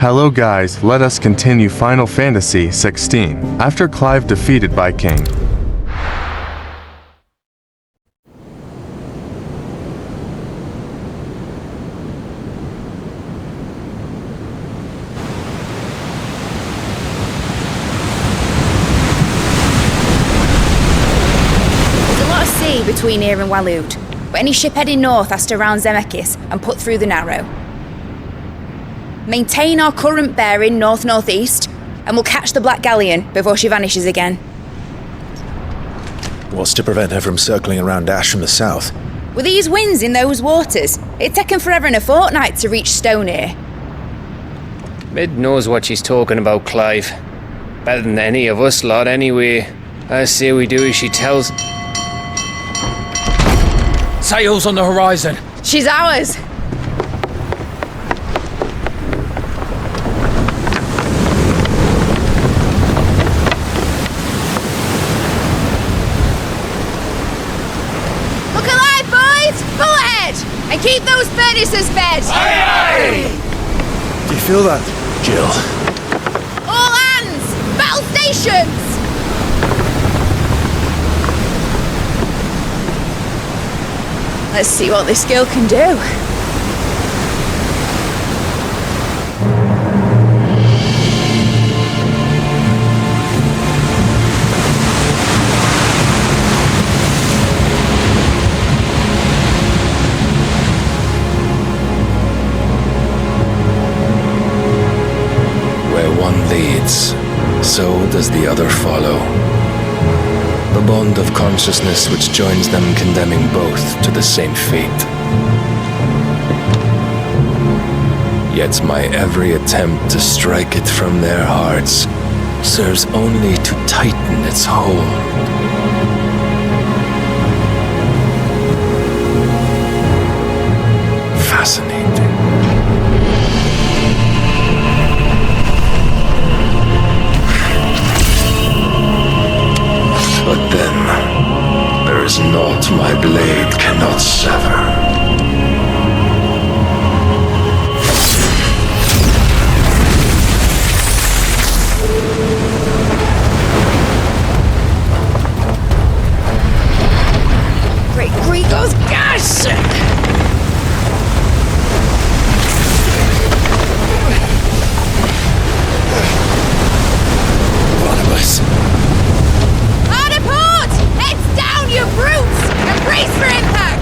Hello guys, let us continue Final Fantasy XVI, after Clive defeated by King. Between here and Waloed, but any ship heading north has to round Zemeckis and put through the Narrow. Maintain our current bearing north-northeast, and we'll catch the Black Galleon before she vanishes again. What's to prevent her from circling around Ash from the south? With these winds in those waters, it'd taken forever and a fortnight to reach Stonehere. Mid knows what she's talking about, Clive. Better than any of us lot, anyway. I say we do as she tells. Sails on the horizon. She's ours. Look alive, boys! Pull ahead! And keep those furnaces fed! Aye, aye! Do you feel that, Jill? All hands! Battle stations! Let's see what this girl can do. Where one leads, so does the other follow. The bond of consciousness which joins them condemning both to the same fate. Yet my every attempt to strike it from their hearts serves only to tighten its hold. Fascinating. But then, there is naught my blade cannot sever. Great Grigos, gosh! Barnabas. Hard a port! Heads down, you brutes! And brace for impact!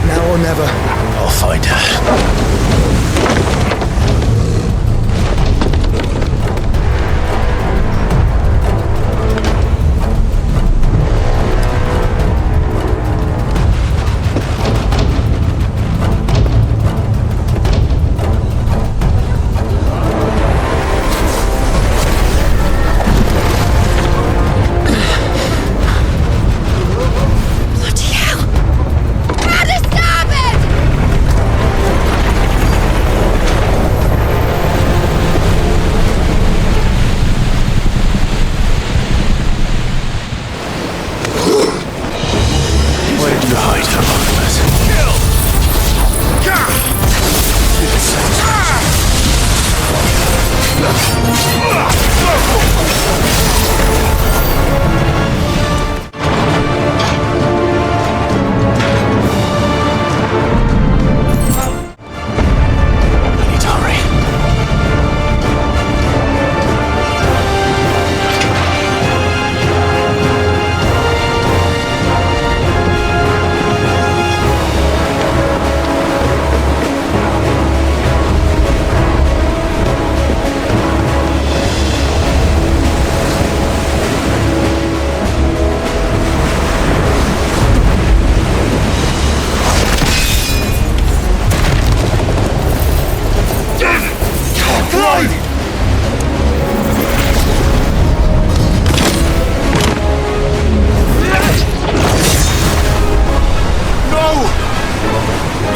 Now or never. I'll find her. Bloody hell! Hard a starboard!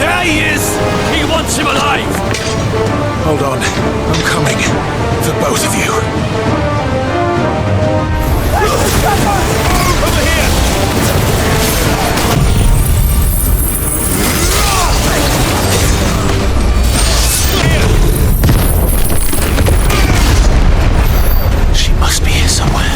There he is! He wants him alive! Hold on. I'm coming. For both of you. Over here! She must be here somewhere.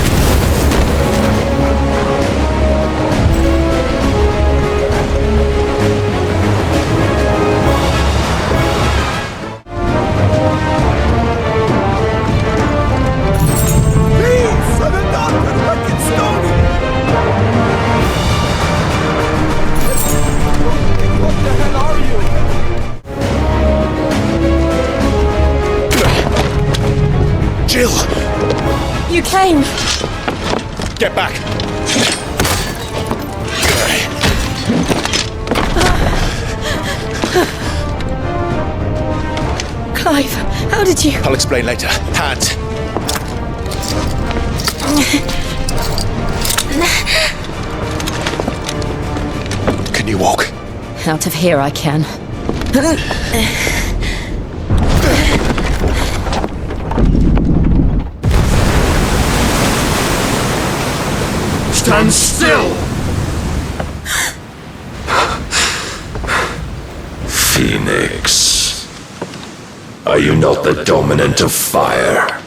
Jill! You came. Get back! Clive, how did you? I'll explain later. Hands! Can you walk? Out of here I can. Stand still! Phoenix. Are you not the dominant of fire?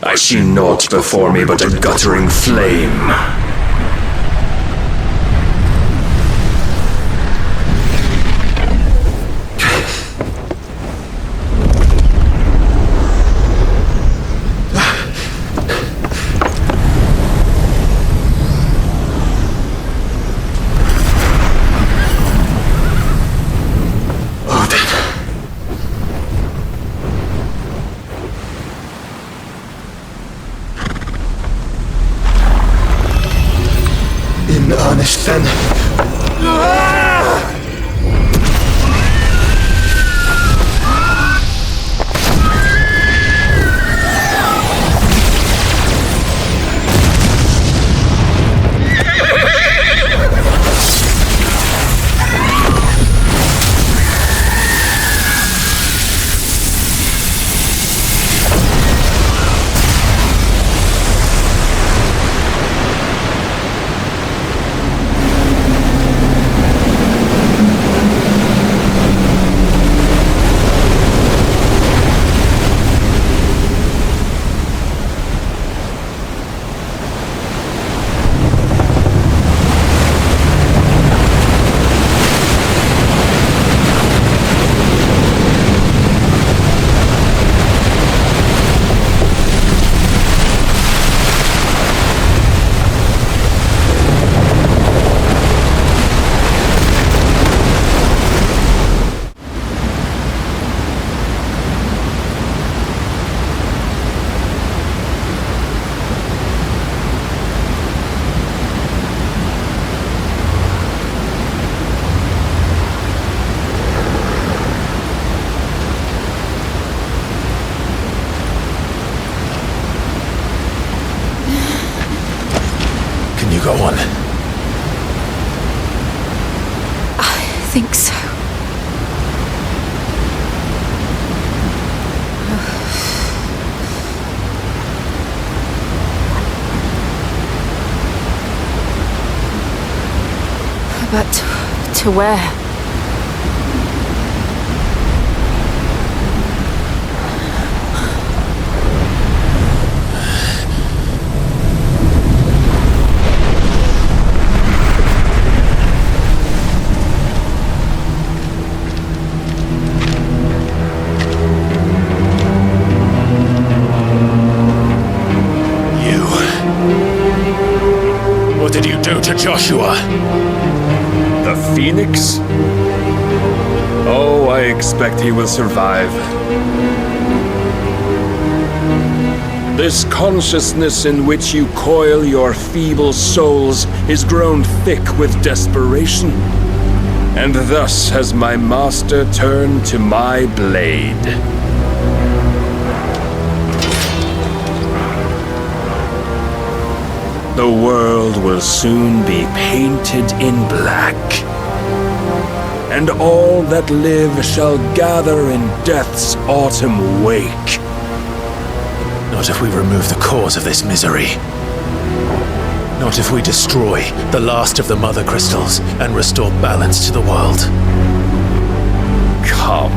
I see naught before me but a guttering flame. In earnest, then. Can you go on? I think so. But to where? What did you do to Joshua? The Phoenix? Oh, I expect he will survive. This consciousness in which you coil your feeble souls is grown thick with desperation, and thus has my master turned to my blade. The world will soon be painted in black, and all that live shall gather in death's autumn wake. Not if we remove the cause of this misery. Not if we destroy the last of the Mother Crystals and restore balance to the world. Come.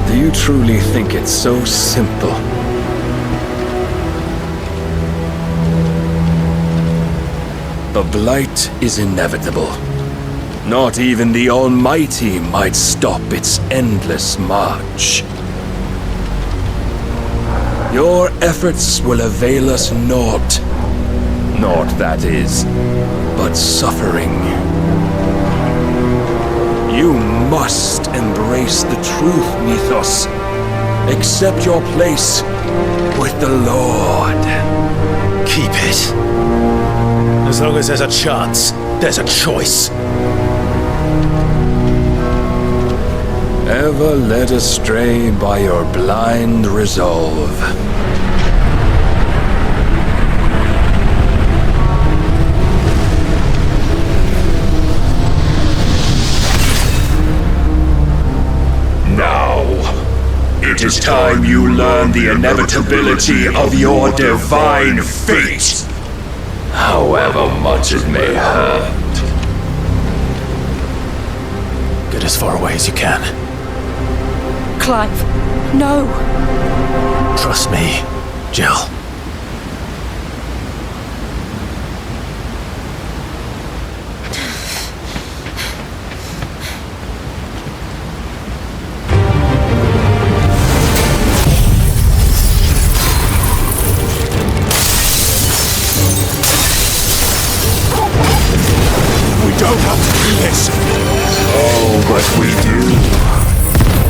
Do you truly think it's so simple? The Blight is inevitable. Not even the Almighty might stop its endless march. Your efforts will avail us naught. Naught, that is, but suffering. You must embrace the truth, Mythos. Accept your place with the Lord. Keep it. As long as there's a chance, there's a choice. Ever led astray by your blind resolve. Now, it is time you learn the inevitability of your divine fate, however much it may hurt. Get as far away as you can. Clive, no. Trust me, Jill. We don't have to do this. Oh, but we do.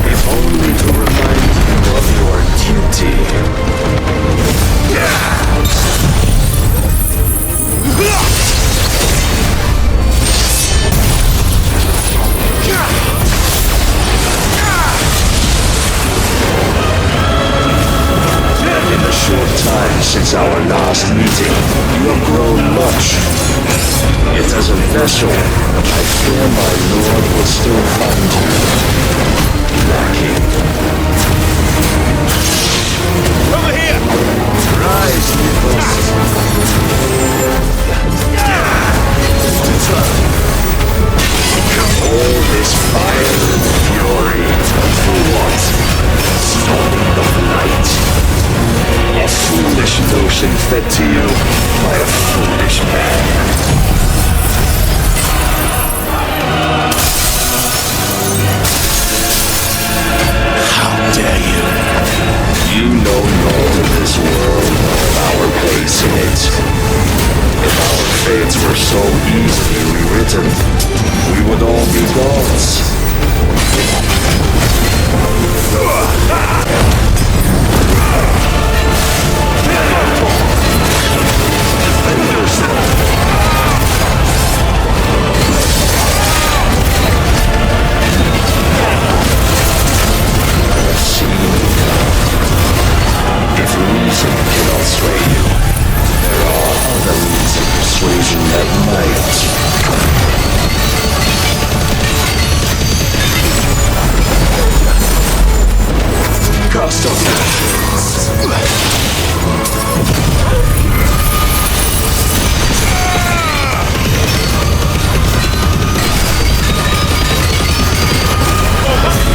If only to remind you of your duty. In the short time since our last meeting, you have grown much. Yet as a vessel, I fear my lord will still find you lacking. Over here! Rise, Mythos. All this fire and fury, for what? Stopping the light. A foolish notion fed to you by a foolish man. How dare you? You know naught of this world, of our place in it. If our fates were so easily rewritten, we would all be gods. If reason cannot sway you, there are other means of persuasion that might. Cast off your chains.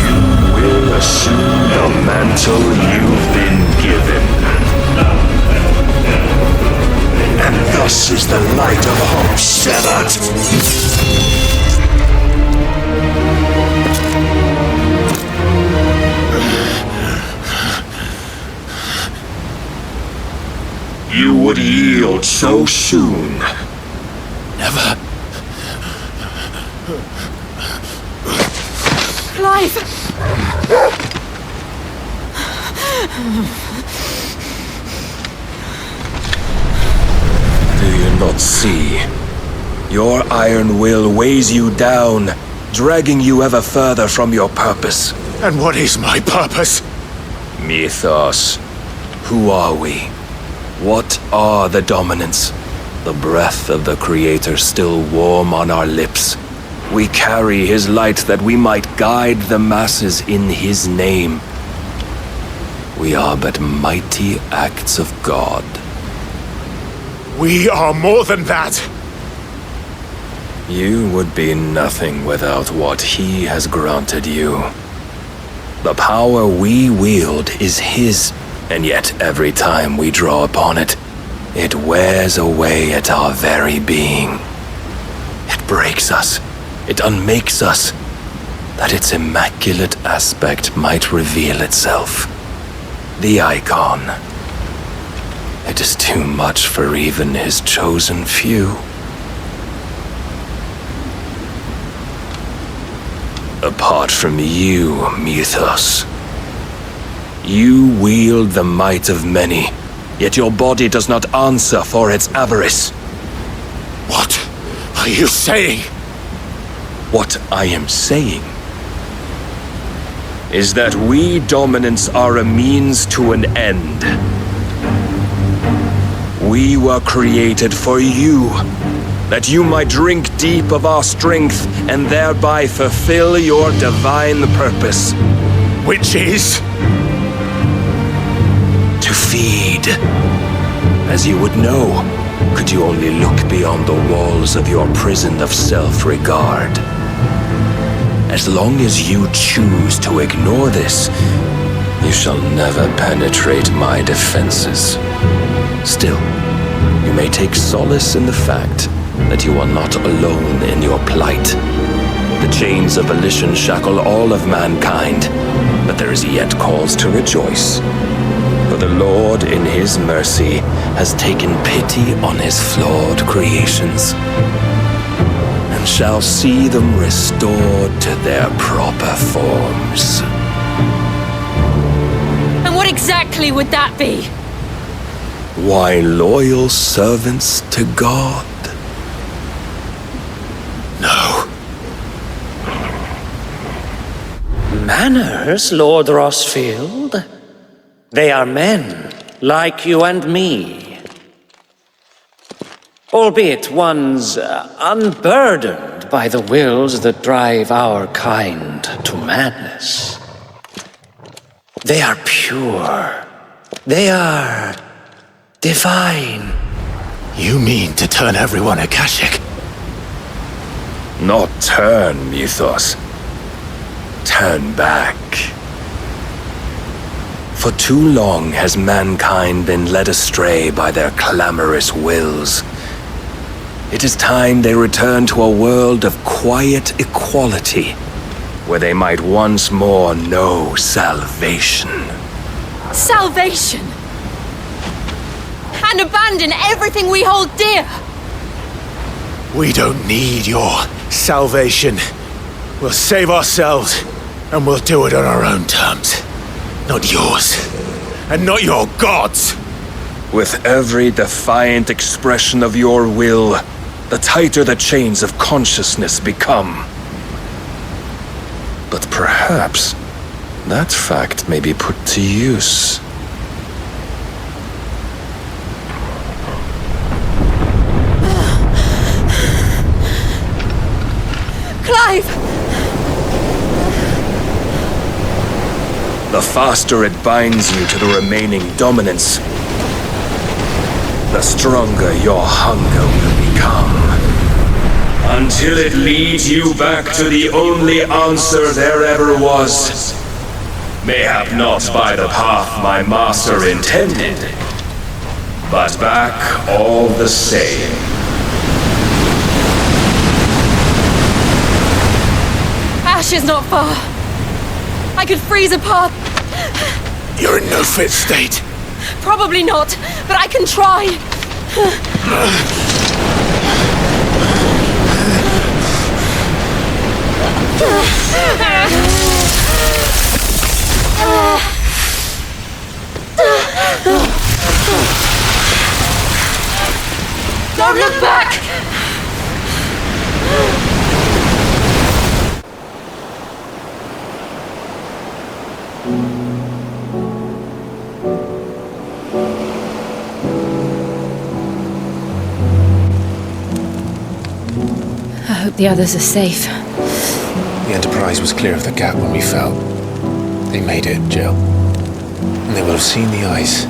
You will assume the mantle you've been given. And thus is the light of hope severed. You would yield so soon. Never. Clive! Do you not see? Your iron will weighs you down, dragging you ever further from your purpose. And what is my purpose? Mythos. Who are we? What are the dominants? The breath of the Creator still warm on our lips. We carry his light that we might guide the masses in his name. We are but mighty acts of God. We are more than that. You would be nothing without what he has granted you. The power we wield is his, and yet every time we draw upon it, it wears away at our very being. It breaks us. It unmakes us, that its immaculate aspect might reveal itself. The icon. It is too much for even his chosen few. Apart from you, Mythos, you wield the might of many, yet your body does not answer for its avarice. What are you saying? What I am saying is that we dominants are a means to an end. We were created for you, that you might drink deep of our strength and thereby fulfill your divine purpose. Which is? To feed. As you would know, could you only look beyond the walls of your prison of self-regard. As long as you choose to ignore this, you shall never penetrate my defenses. Still, you may take solace in the fact that you are not alone in your plight. The chains of volition shackle all of mankind, but there is yet cause to rejoice. For the Lord in his mercy has taken pity on his flawed creations, and shall see them restored to their proper forms. And what exactly would that be? Why, loyal servants to God. No. Manners, Lord Rossfield? They are men, like you and me. Albeit ones unburdened by the wills that drive our kind to madness. They are pure. They are divine. You mean to turn everyone Akashic? Not turn, Mythos. Turn back. For too long has mankind been led astray by their clamorous wills. It is time they return to a world of quiet equality, where they might once more know salvation. Salvation! And abandon everything we hold dear! We don't need your salvation. We'll save ourselves, and we'll do it on our own terms. Not yours, and not your gods! With every defiant expression of your will, the tighter the chains of consciousness become. But perhaps that fact may be put to use. Clive! The faster it binds you to the remaining dominance, the stronger your hunger will become. Until it leads you back to the only answer there ever was. Mayhap not by the path my master intended, but back all the same. Ash is not far. I could freeze a path. You're in no fit state. Probably not, but I can try. Don't look back! I hope the others are safe. Enterprise was clear of the gap when we fell. They made it, Jill. And they will have seen the ice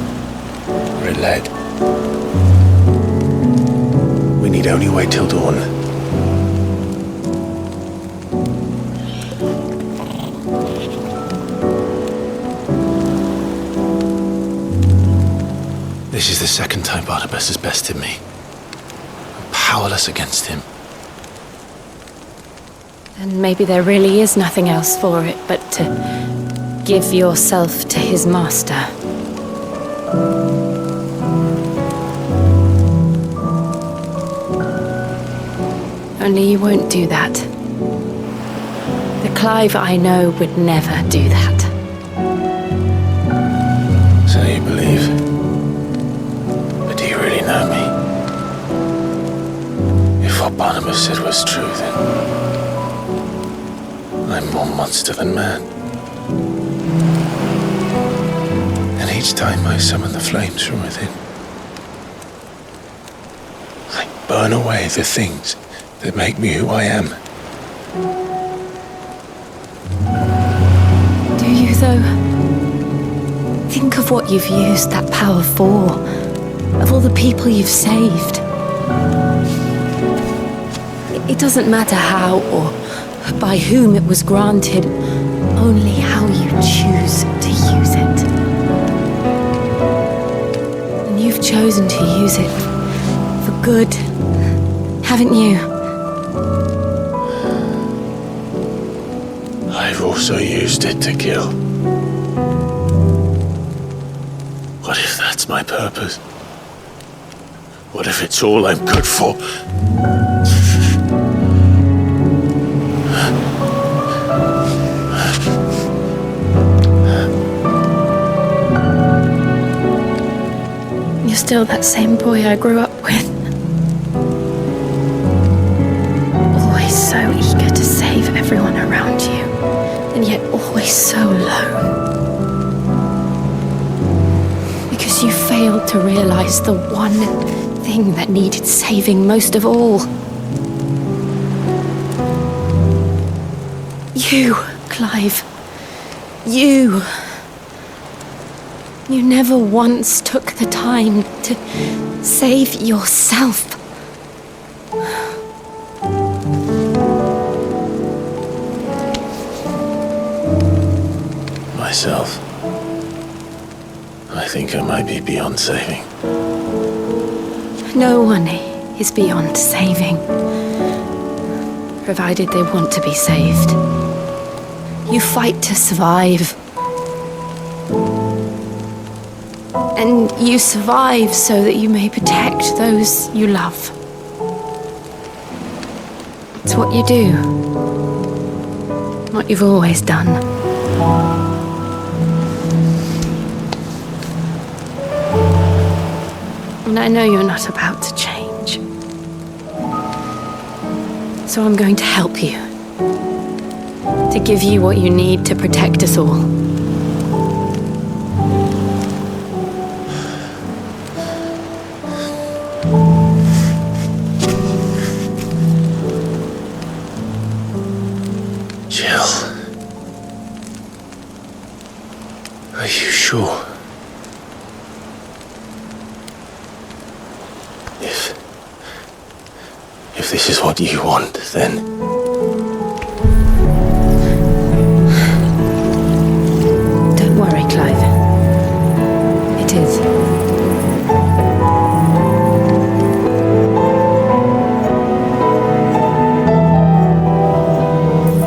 where it led. We need only wait till dawn. This is the second time Barnabas has bested me. I'm powerless against him. And maybe there really is nothing else for it but to give yourself to his master. Only you won't do that. The Clive I know would never do that. So you believe? But do you really know me? If what Barnabas said was true, then I'm more monster than man. And each time I summon the flames from within, I burn away the things that make me who I am. Do you, though? Think of what you've used that power for, of all the people you've saved. It doesn't matter how or by whom it was granted, only how you choose to use it. And you've chosen to use it for good, haven't you? I've also used it to kill. What if that's my purpose? What if it's all I'm good for? You're still that same boy I grew up with. Always so eager to save everyone around you, and yet always so alone. Because you failed to realize the one thing that needed saving most of all. You, Clive. You. You never once took the time to save yourself. Myself. I think I might be beyond saving. No one is beyond saving, provided they want to be saved. You fight to survive. And you survive so that you may protect those you love. It's what you do. What you've always done. And I know you're not about to change. So I'm going to help you. To give you what you need to protect us all. Jill. Are you sure? If this is what you want, then... Don't worry, Clive. It is.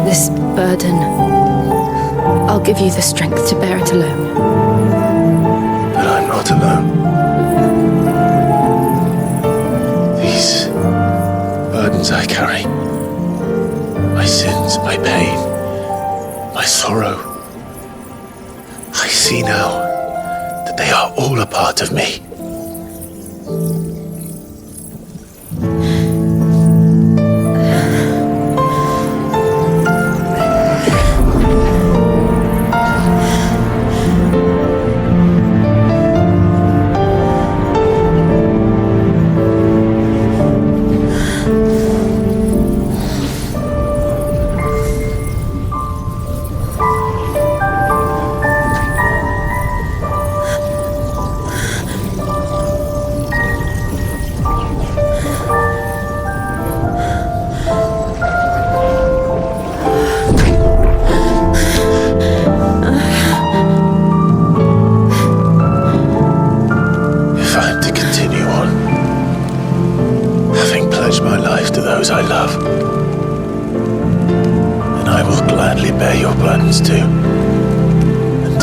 This burden, I'll give you the strength to bear it alone. But I'm not alone. These burdens I carry, my sins, my pain, my sorrow, I see now that they are all a part of me.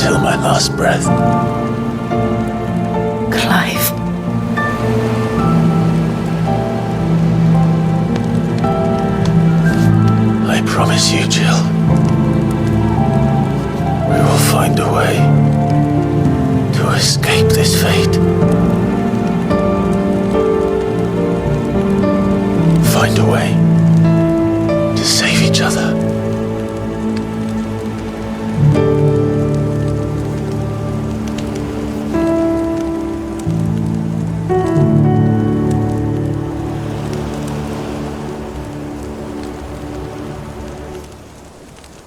until my last breath. Clive. I promise you, Jill. We will find a way to escape this fate. Find a way to save each other.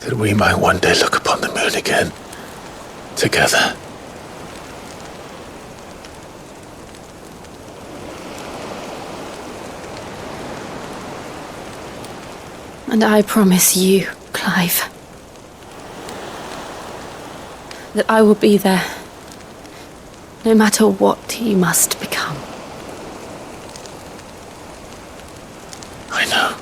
That we might one day look upon the moon again, together. And I promise you, Clive, that I will be there, no matter what you must become. I know.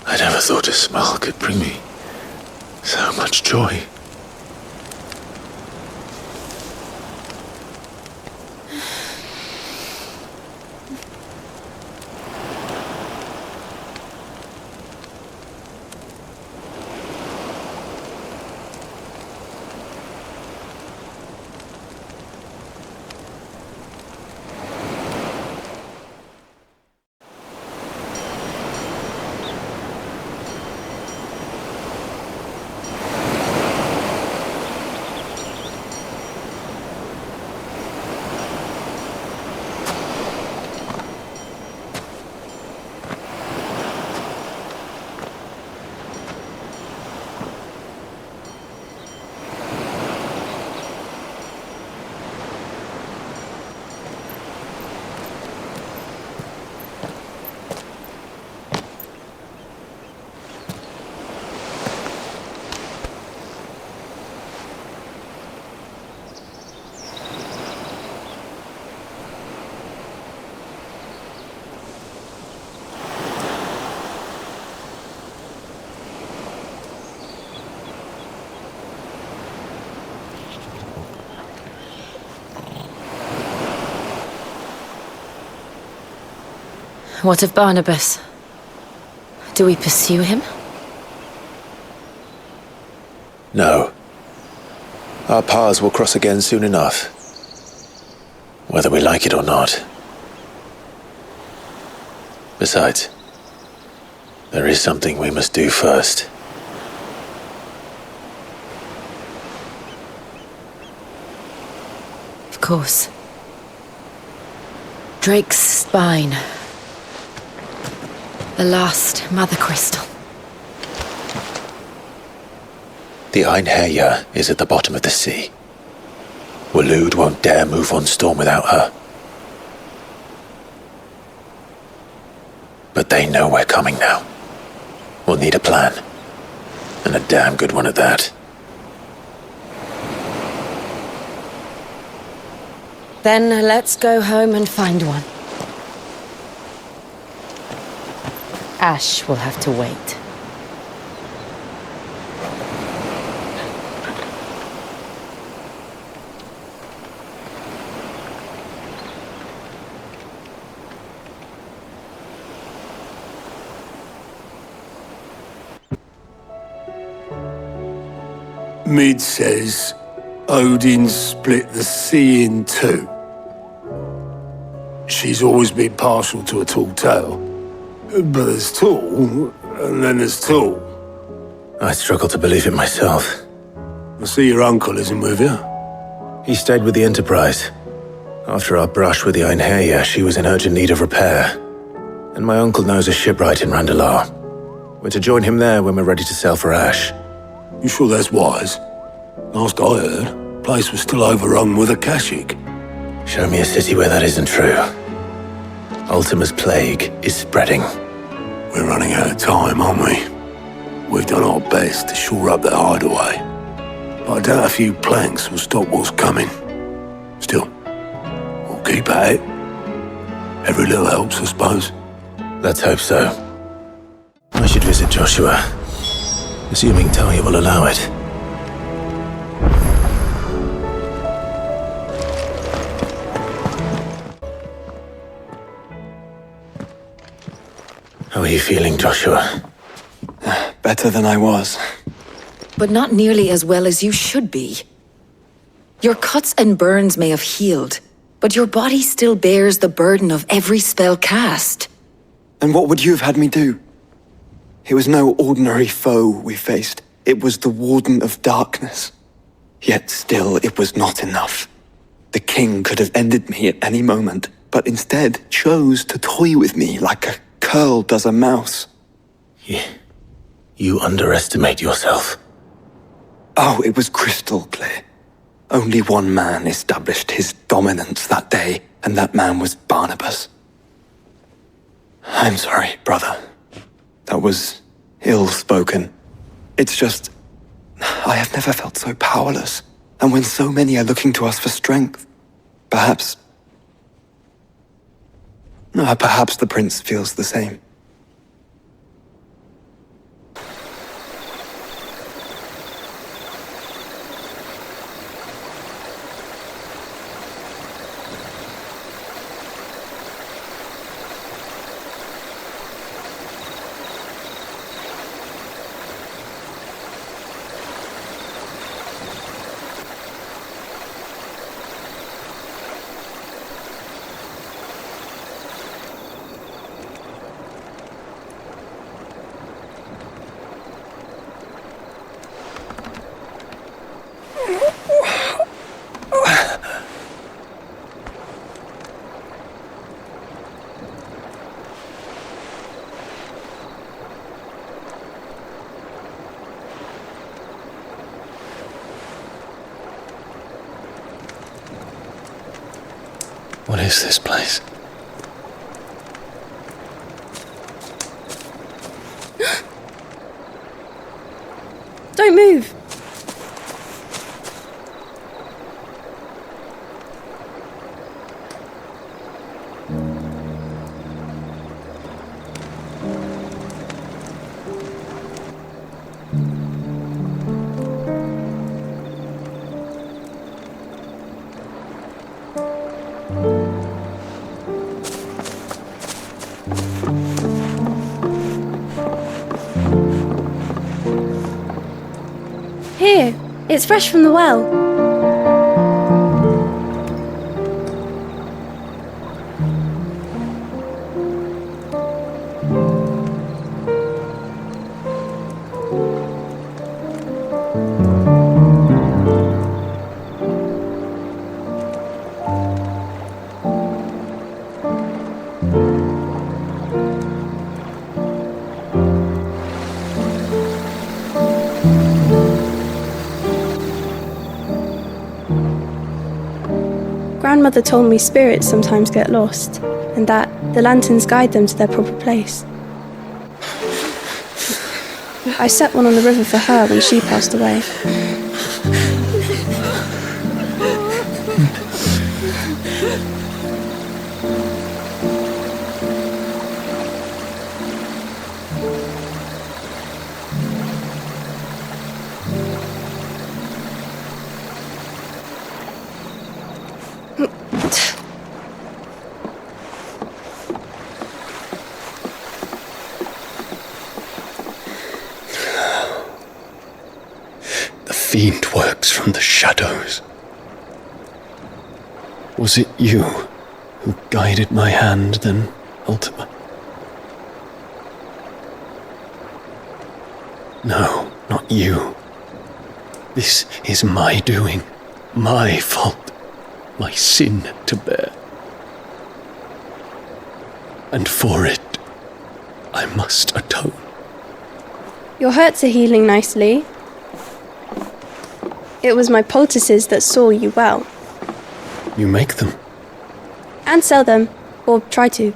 I never thought a smile could bring me so much joy. What of Barnabas? Do we pursue him? No. Our paths will cross again soon enough. Whether we like it or not. Besides, there is something we must do first. Of course. Drake's spine. The last Mother Crystal. The Einherjar is at the bottom of the sea. Waloed won't dare move on Storm without her. But they know we're coming now. We'll need a plan. And a damn good one at that. Then let's go home and find one. Ash will have to wait. Mid says Odin split the sea in two. She's always been partial to a tall tale. But there's tall, and then there's tall. I struggle to believe it myself. I see your uncle isn't with you. He stayed with the Enterprise. After our brush with the Einherjar, she was in urgent need of repair. And my uncle knows a shipwright in Randalar. We're to join him there when we're ready to sail for Ash. You sure that's wise? Last I heard, place was still overrun with Akashic. Show me a city where that isn't true. Ultima's plague is spreading. We're running out of time, aren't we? We've done our best to shore up that hideaway. But I doubt a few planks will stop what's coming. Still, we'll keep at it. Every little helps, I suppose. Let's hope so. I should visit, Joshua. Assuming Talia will allow it. How are you feeling, Joshua? Better than I was. But not nearly as well as you should be. Your cuts and burns may have healed, but your body still bears the burden of every spell cast. And what would you have had me do? It was no ordinary foe we faced. It was the Warden of Darkness. Yet still, it was not enough. The king could have ended me at any moment, but instead chose to toy with me like a curl does a mouse. You underestimate yourself. Oh, it was crystal clear. Only one man established his dominance that day, and that man was Barnabas. I'm sorry, brother. That was ill-spoken. It's just, I have never felt so powerless. And when so many are looking to us for strength, perhaps the prince feels the same. What is this place? Don't move! Here, it's fresh from the well. Grandmother told me spirits sometimes get lost, and that the lanterns guide them to their proper place. I set one on the river for her when she passed away. The fiend works from the shadows. Was it you who guided my hand then, Ultima? No, not you. This is my doing, my fault, my sin to bear. And for it, I must atone. Your hurts are healing nicely. It was my poultices that saw you well. You make them? And sell them, or try to.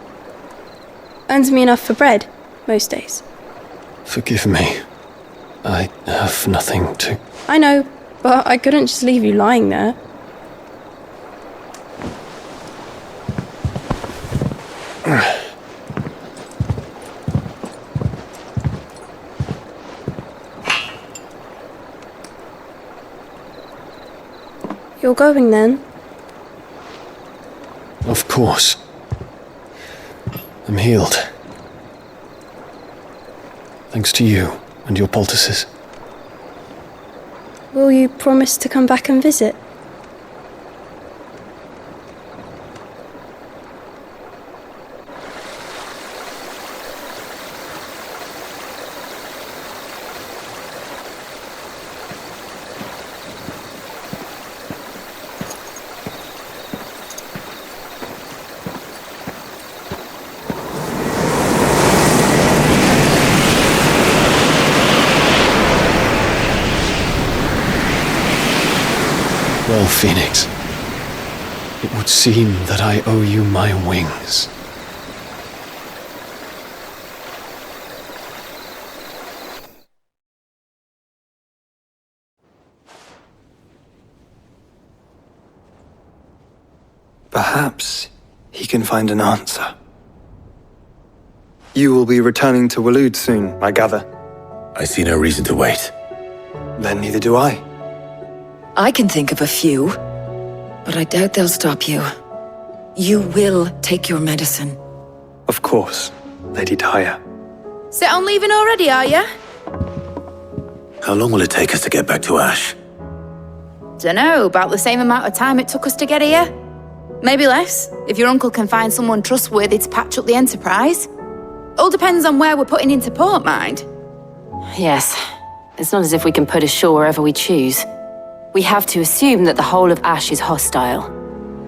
Earns me enough for bread, most days. Forgive me. I have nothing to... I know, but I couldn't just leave you lying there. You're going then? Of course. I'm healed. Thanks to you and your poultices. Will you promise to come back and visit? Well, Phoenix, it would seem that I owe you my wings. Perhaps he can find an answer. You will be returning to Waloed soon, I gather. I see no reason to wait. Then neither do I. I can think of a few, but I doubt they'll stop you. You will take your medicine. Of course, Lady Daya. Set on leaving already, are ya? How long will it take us to get back to Ash? Dunno, about the same amount of time it took us to get here. Maybe less, if your uncle can find someone trustworthy to patch up the Enterprise. All depends on where we're putting into port, mind. Yes. It's not as if we can put ashore wherever we choose. We have to assume that the whole of Ash is hostile,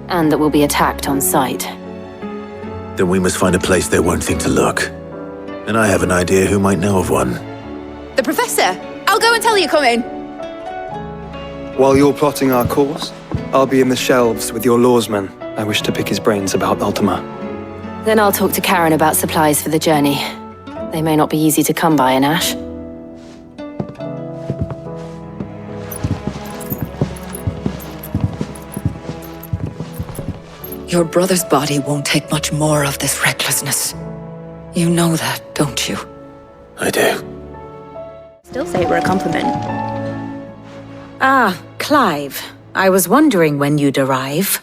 and that we'll be attacked on sight. Then we must find a place they won't think to look. And I have an idea who might know of one. The Professor! I'll go and tell you coming! While you're plotting our course, I'll be in the shelves with your lawsman. I wish to pick his brains about Ultima. Then I'll talk to Karen about supplies for the journey. They may not be easy to come by in Ash. Your brother's body won't take much more of this recklessness. You know that, don't you? I do. Still say it were a compliment. Ah, Clive. I was wondering when you'd arrive.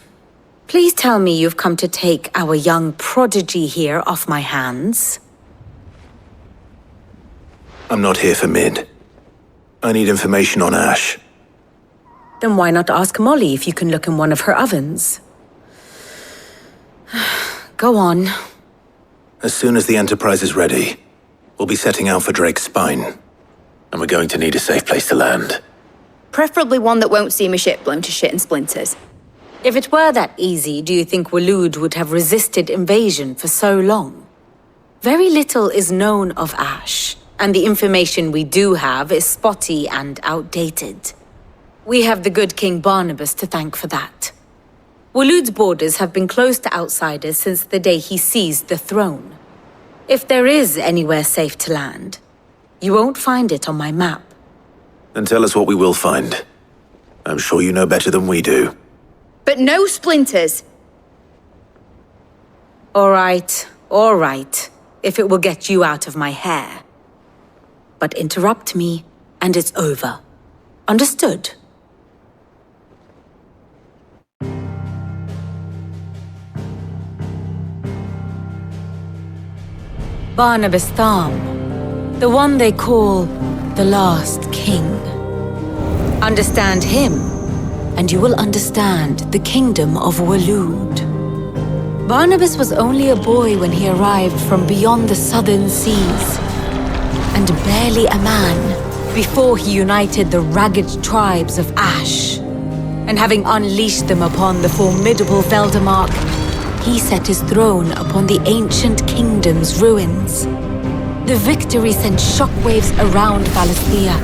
Please tell me you've come to take our young prodigy here off my hands. I'm not here for Mid. I need information on Ash. Then why not ask Molly if you can look in one of her ovens? Go on. As soon as the Enterprise is ready, we'll be setting out for Drake's Spine. And we're going to need a safe place to land. Preferably one that won't see my ship blown to shit and splinters. If it were that easy, do you think Waloed would have resisted invasion for so long? Very little is known of Ash, and the information we do have is spotty and outdated. We have the good King Barnabas to thank for that. Waloed's borders have been closed to outsiders since the day he seized the throne. If there is anywhere safe to land, you won't find it on my map. Then tell us what we will find. I'm sure you know better than we do. But no splinters! All right, if it will get you out of my hair. But interrupt me, and it's over. Understood? Barnabas Tham, the one they call the Last King. Understand him, and you will understand the kingdom of Waloed. Barnabas was only a boy when he arrived from beyond the southern seas, and barely a man before he united the ragged tribes of Ash. And having unleashed them upon the formidable Veldamark, he set his throne upon the ancient kingdom's ruins. The victory sent shockwaves around Valisthea,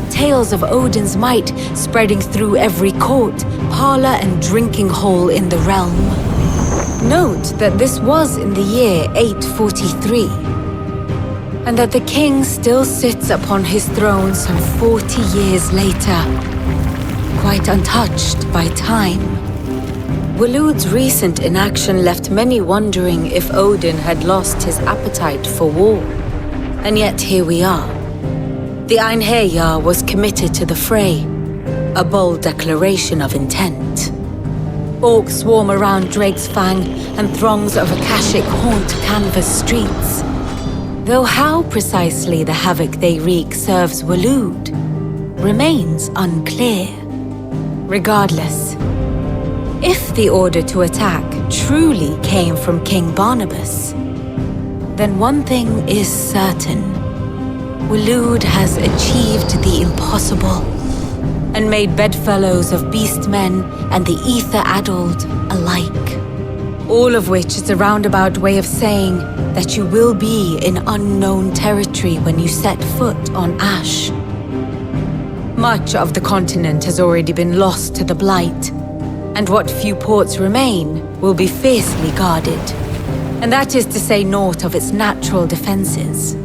tales of Odin's might spreading through every court, parlor, and drinking hole in the realm. Note that this was in the year 843, and that the king still sits upon his throne some 40 years later, quite untouched by time. Waloed's recent inaction left many wondering if Odin had lost his appetite for war. And yet here we are. The Einherjar was committed to the fray, a bold declaration of intent. Orcs swarm around Drake's Fang, and throngs of Akashic haunt canvas streets. Though how precisely the havoc they wreak serves Waloed remains unclear. Regardless, if the order to attack truly came from King Barnabas, then one thing is certain. Waloed has achieved the impossible and made bedfellows of beastmen and the ether-addled alike. All of which is a roundabout way of saying that you will be in unknown territory when you set foot on Ash. Much of the continent has already been lost to the Blight, and what few ports remain will be fiercely guarded. And that is to say naught of its natural defenses.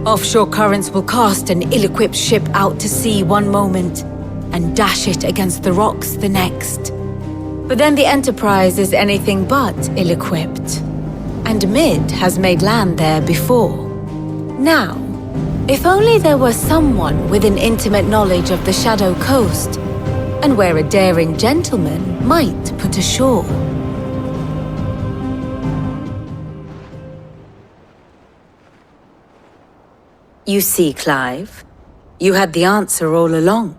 Offshore currents will cast an ill-equipped ship out to sea one moment, and dash it against the rocks the next. But then the Enterprise is anything but ill-equipped, and Mid has made land there before. Now, if only there were someone with an intimate knowledge of the Shadow Coast, and where a daring gentleman might put ashore. You see, Clive, you had the answer all along.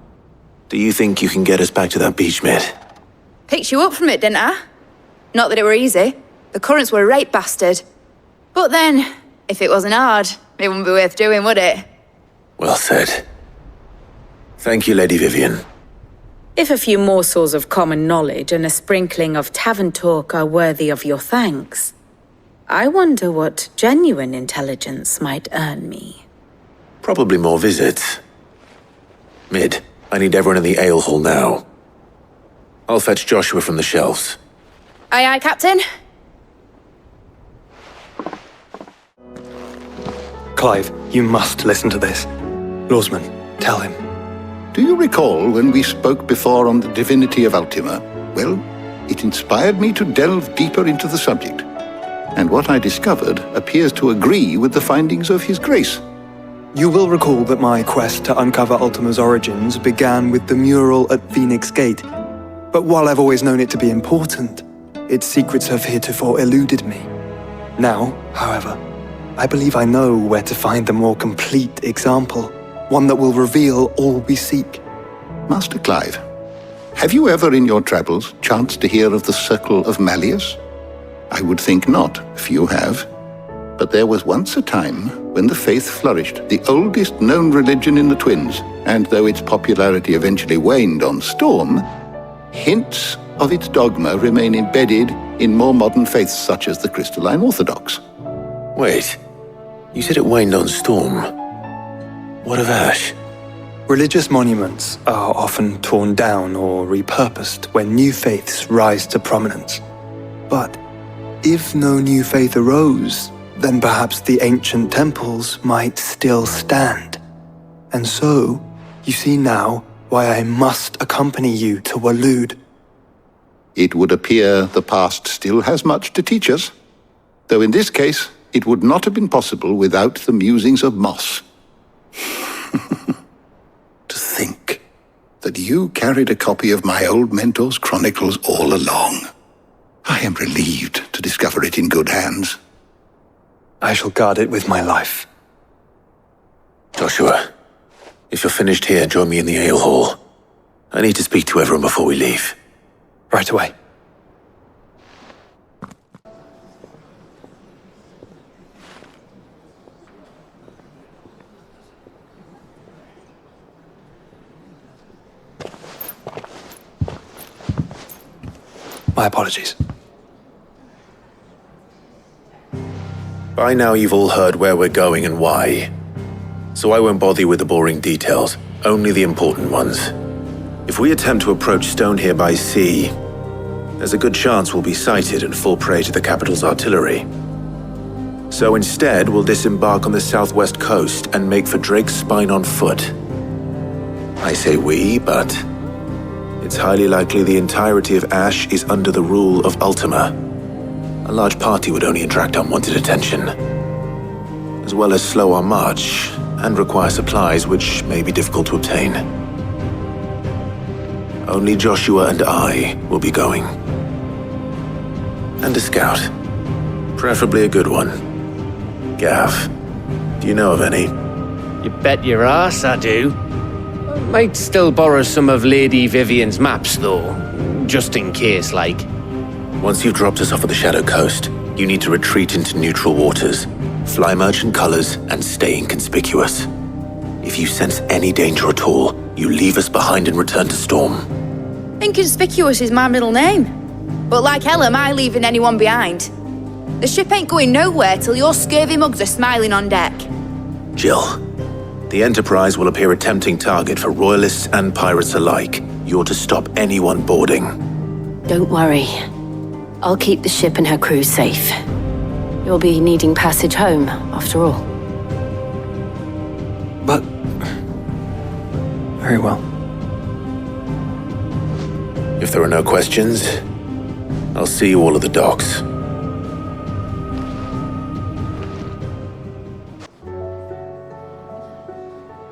Do you think you can get us back to that beach, Mid? Picked you up from it, didn't I? Not that it were easy. The currents were a right bastard. But then, if it wasn't hard, it wouldn't be worth doing, would it? Well said. Thank you, Lady Vivian. If a few morsels of common knowledge and a sprinkling of tavern talk are worthy of your thanks, I wonder what genuine intelligence might earn me. Probably more visits. Mid, I need everyone in the ale hall now. I'll fetch Joshua from the shelves. Aye, aye, Captain. Clive, you must listen to this. Lawsman, tell him. Do you recall when we spoke before on the divinity of Ultima? Well, it inspired me to delve deeper into the subject. And what I discovered appears to agree with the findings of His Grace. You will recall that my quest to uncover Ultima's origins began with the mural at Phoenix Gate. But while I've always known it to be important, its secrets have heretofore eluded me. Now, however, I believe I know where to find the more complete example, one that will reveal all we seek. Master Clive, have you ever in your travels chanced to hear of the Circle of Malleus? I would think not, if you have. But there was once a time when the faith flourished, the oldest known religion in the Twins, and though its popularity eventually waned on Storm, hints of its dogma remain embedded in more modern faiths such as the Crystalline Orthodox. Wait, you said it waned on Storm. What of Ash? Religious monuments are often torn down or repurposed when new faiths rise to prominence. But if no new faith arose, then perhaps the ancient temples might still stand. And so, you see now why I must accompany you to Waloed. It would appear the past still has much to teach us, though in this case, it would not have been possible without the musings of Moss. To think that you carried a copy of my old mentor's chronicles all along. I am relieved to discover it in good hands. I shall guard it with my life. Joshua, if you're finished here, join me in the ale hall. I need to speak to everyone before we leave. Right away. My apologies. By now you've all heard where we're going and why. So I won't bother you with the boring details, only the important ones. If we attempt to approach Stone here by sea, there's a good chance we'll be sighted and fall prey to the capital's artillery. So instead, we'll disembark on the southwest coast and make for Drake's Spine on foot. I say we, but it's highly likely the entirety of Ash is under the rule of Ultima. A large party would only attract unwanted attention, as well as slow our march and require supplies which may be difficult to obtain. Only Joshua and I will be going. And a scout. Preferably a good one. Gav, do you know of any? You bet your ass I do. I might still borrow some of Lady Vivian's maps, though. Just in case, like. Once you've dropped us off at the Shadow Coast, you need to retreat into neutral waters, fly merchant colors, and stay inconspicuous. If you sense any danger at all, you leave us behind and return to Storm. Inconspicuous is my middle name. But like hell am I leaving anyone behind. The ship ain't going nowhere till your scurvy mugs are smiling on deck. Jill, the Enterprise will appear a tempting target for royalists and pirates alike. You're to stop anyone boarding. Don't worry. I'll keep the ship and her crew safe. You'll be needing passage home, after all. But... very well. If there are no questions, I'll see you all at the docks.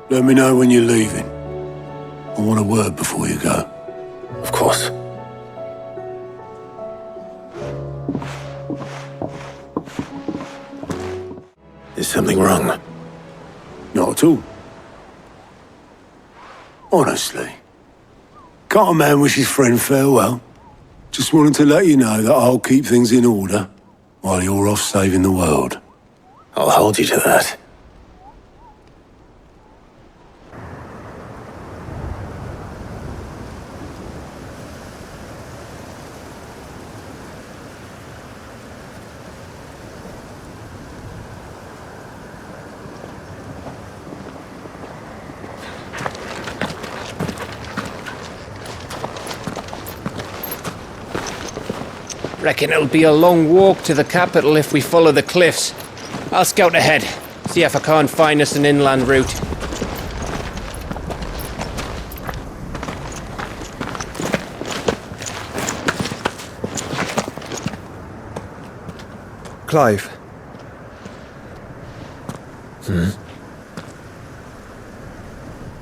Let me know when you're leaving. I want a word before you go. Of course. Is something wrong? Not at all. Honestly. Can't a man wish his friend farewell? Just wanted to let you know that I'll keep things in order while you're off saving the world. I'll hold you to that. Reckon it'll be a long walk to the capital if we follow the cliffs. I'll scout ahead, see if I can't find us an inland route. Clive.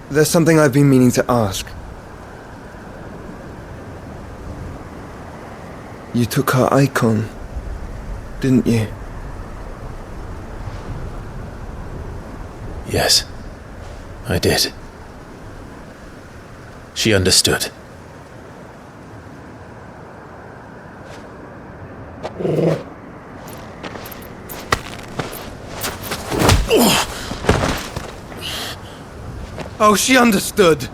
There's something I've been meaning to ask. You took her icon, didn't you? Yes, I did. She understood. Oh, she understood.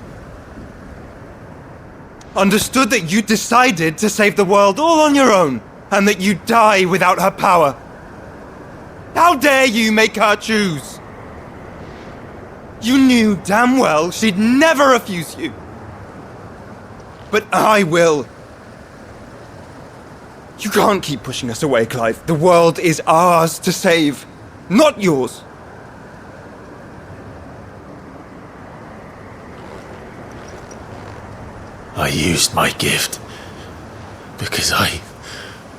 Understood that you decided to save the world all on your own, and that you'd die without her power. How dare you make her choose? You knew damn well she'd never refuse you. But I will. You can't keep pushing us away, Clive. The world is ours to save, not yours. I used my gift because I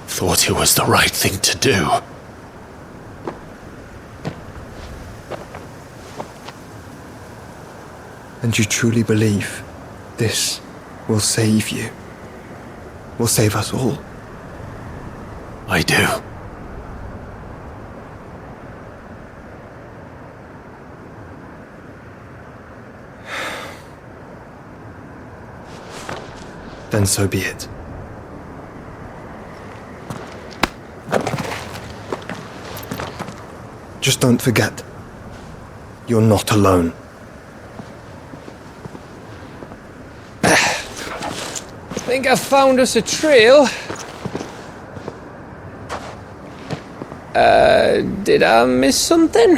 thought it was the right thing to do. And you truly believe this will save you? Will save us all? I do. Then so be it. Just don't forget, you're not alone. Think I found us a trail. Did I miss something?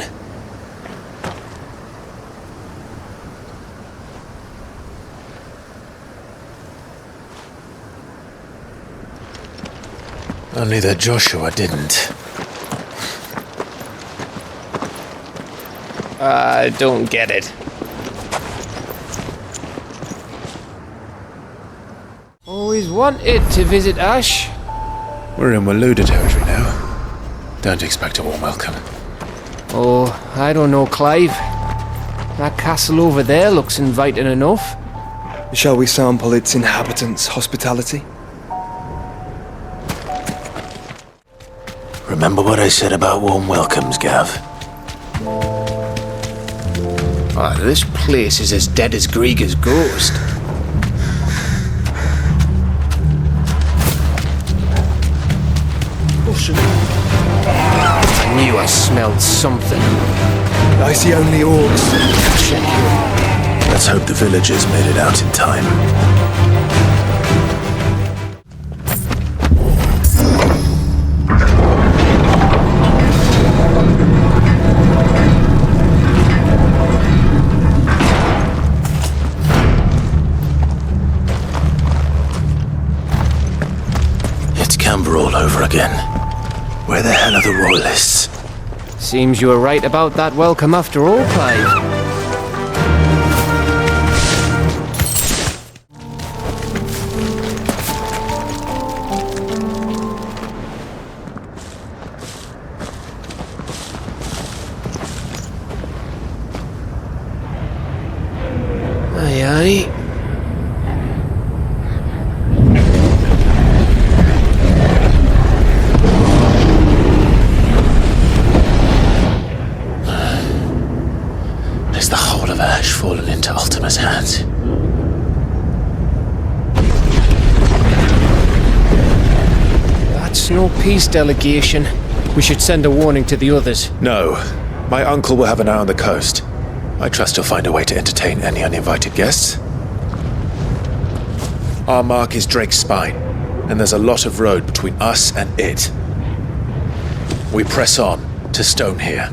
Only that Joshua didn't. I don't get it. Always wanted to visit Ash. We're in Waluda territory now. Don't expect a warm welcome. Oh, I don't know, Clive. That castle over there looks inviting enough. Shall we sample its inhabitants' hospitality? Remember what I said about warm welcomes, Gav? This place is as dead as Grieger's ghost. I knew I smelled something. I see only orcs. Let's hope the villagers made it out in time. It's Canberra all over again. Where the hell are the royalists? Seems you were right about that welcome after all, Clive. Aye, aye. Is the whole of Ash fallen into Ultima's hands? That's no peace delegation. We should send a warning to the others. No. My uncle will have an eye on the coast. I trust he'll find a way to entertain any uninvited guests. Our mark is Drake's Spine, and there's a lot of road between us and it. We press on to Stone here.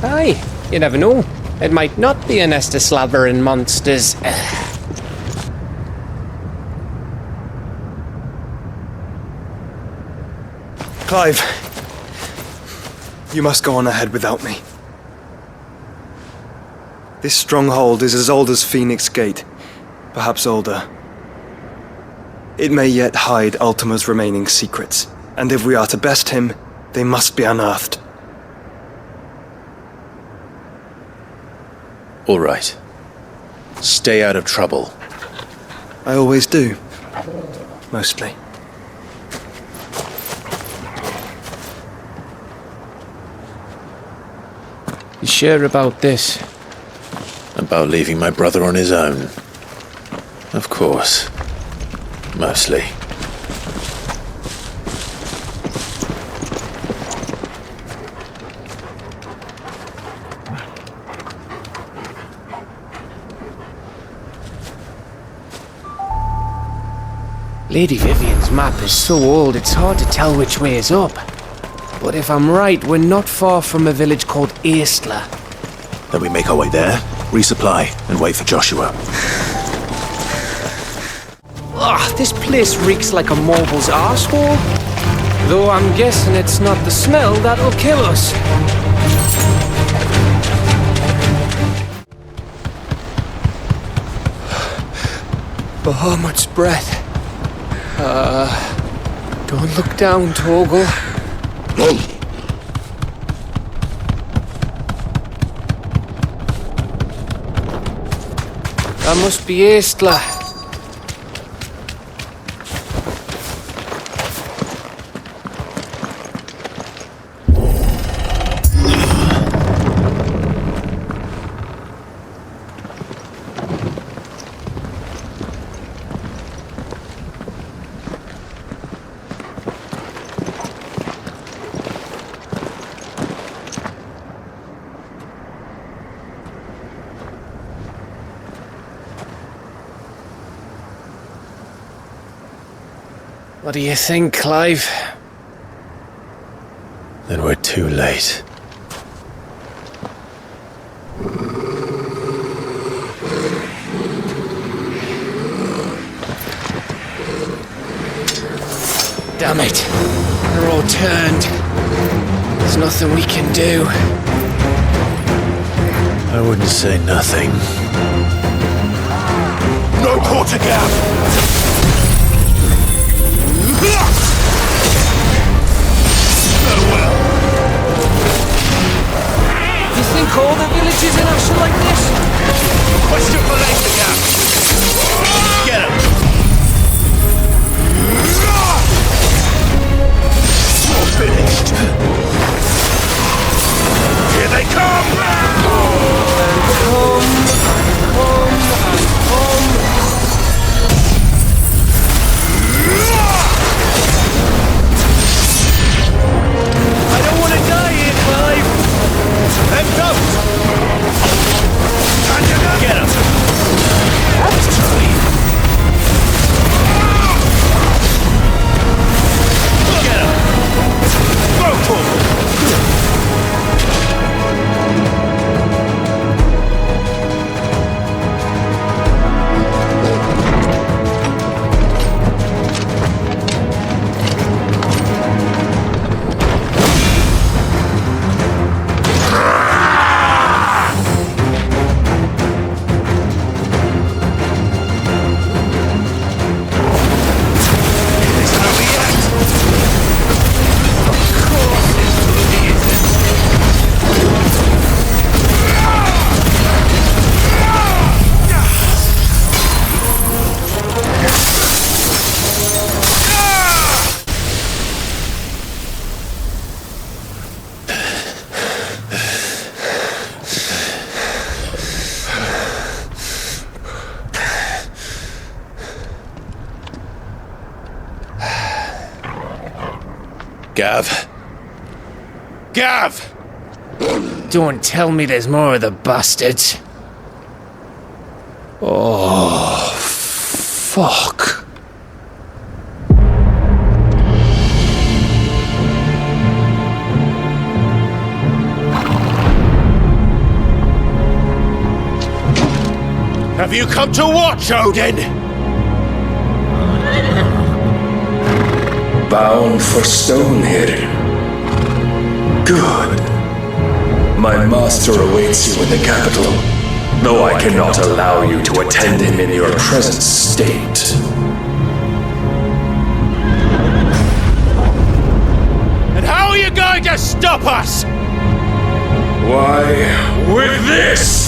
Aye, you never know. It might not be a nest of slabbering monsters. Clive, you must go on ahead without me. This stronghold is as old as Phoenix Gate, perhaps older. It may yet hide Ultima's remaining secrets, and if we are to best him, they must be unearthed. All right. Stay out of trouble. I always do. Mostly. You sure about this? About leaving my brother on his own. Of course. Mostly. Lady Vivian's map is so old it's hard to tell which way is up. But if I'm right, we're not far from a village called Aistla. Then we make our way there, resupply, and wait for Joshua. Ugh, this place reeks like a morble's arsehole. Though I'm guessing it's not the smell that'll kill us. Bahamut's breath. Don't look down, Torgal. That must be Aistla. What do you think, Clive? Then we're too late. Damn it. They're all turned. There's nothing we can do. I wouldn't say nothing. No quarter gap! You think all the villages in Ash are like this? Question for later, Gav. Get him. You're finished. Here they come! I don't want to die here, Clive! Then don't! Get him! Get him! Go forward! Gav. Gav! Don't tell me there's more of the bastards. Oh, fuck. Have you come to watch, Odin? Bound for Stonehill. Good. My master awaits you in the capital, though I cannot allow you to attend him in your present state. And how are you going to stop us? Why, with this!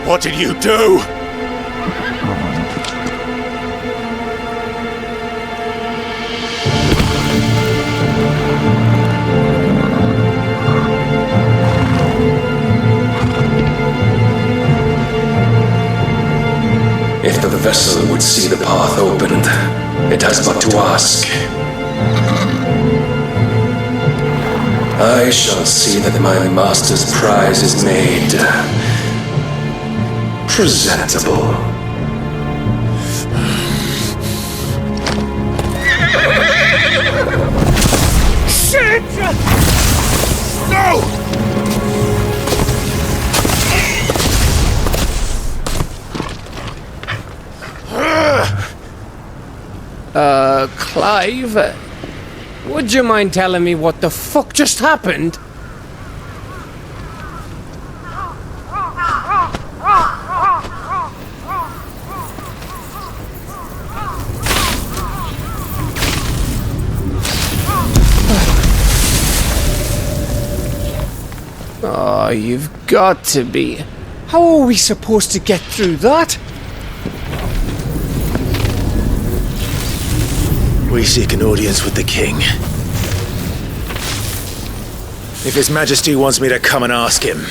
What did you do? If the vessel would see the path opened, it has but to ask. I shall see that my master's prize is made presentable. Shit! No! Clive? Would you mind telling me what the fuck just happened? Oh, you've got to be. How are we supposed to get through that? We seek an audience with the king. If His Majesty wants me to come and ask him,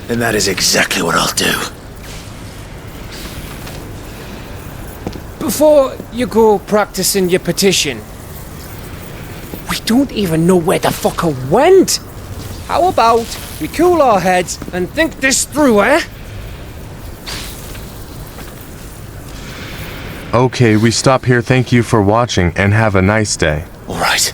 then that is exactly what I'll do. before you go practicing your petition, we don't even know where the fucker went. How about we cool our heads and think this through, eh? Okay, we stop here. Thank you for watching and have a nice day. All right.